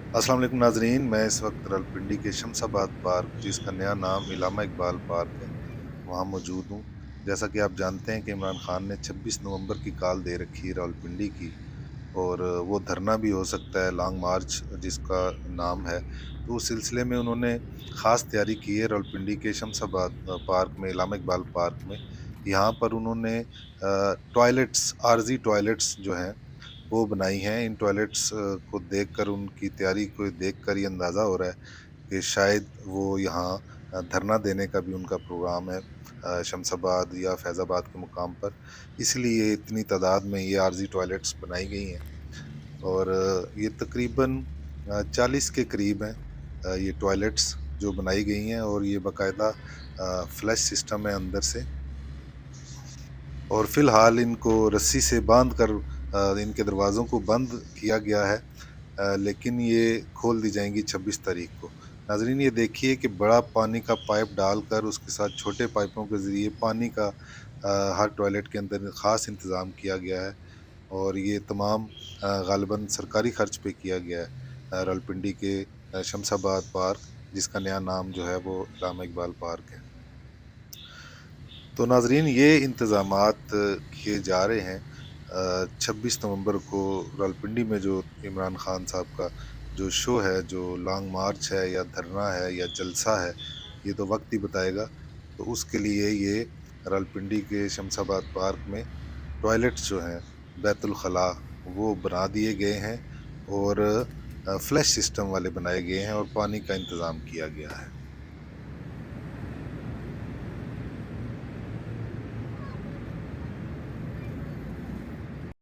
अस्सलाम वालेकुम नाज़रीन, मैं इस वक्त रावलपिंडी के शमशाबाद पार्क, जिसका नया नाम इलामा इकबाल पार्क है, वहाँ मौजूद हूँ। जैसा कि आप जानते हैं कि इमरान खान ने 26 नवंबर की कॉल दे रखी है रावलपिंडी की, और वो धरना भी हो सकता है, लॉन्ग मार्च जिसका नाम है। तो उस सिलसिले में उन्होंने ख़ास तैयारी की है रावलपिंडी के शमशाबाद पार्क में, इलामा इकबाल पार्क में। यहाँ पर उन्होंने टॉयलेट्स, आरज़ी टॉयलेट्स जो हैं वो बनाई हैं। इन टॉयलेट्स को देखकर, उनकी तैयारी को देखकर ये अंदाज़ा हो रहा है कि शायद वो यहाँ धरना देने का भी उनका प्रोग्राम है शमशाबाद या फैज़ाबाद के मुकाम पर। इसलिए इतनी तादाद में ये आरज़ी टॉयलेट्स बनाई गई हैं, और ये तकरीबन 40 के करीब हैं ये टॉयलेट्स जो बनाई गई हैं, और ये बाकायदा फ्लश सिस्टम है अंदर से। और फ़िलहाल इनको रस्सी से बाँध कर इनके दरवाज़ों को बंद किया गया है, लेकिन ये खोल दी जाएँगी 26 तारीख को। नाज़रीन, ये देखिए कि बड़ा पानी का पाइप डालकर उसके साथ छोटे पाइपों के ज़रिए पानी का हर टॉयलेट के अंदर ख़ास इंतज़ाम किया गया है, और ये तमाम ग़ालिबन सरकारी ख़र्च पे किया गया है। रावलपिंडी के शमशाबाद पार्क, जिसका नया नाम जो है वो इलामा इकबाल पार्क है। तो नाज़रीन, ये इंतज़ामात किए जा रहे हैं 26 नवंबर को रावलपिंडी में, जो इमरान खान साहब का जो शो है, जो लॉन्ग मार्च है या धरना है या जलसा है, ये तो वक्त ही बताएगा। तो उसके लिए ये रावलपिंडी के शमशाबाद पार्क में टॉयलेट्स जो हैं, बैतुल खला, वो बना दिए गए हैं, और फ्लश सिस्टम वाले बनाए गए हैं, और पानी का इंतज़ाम किया गया है।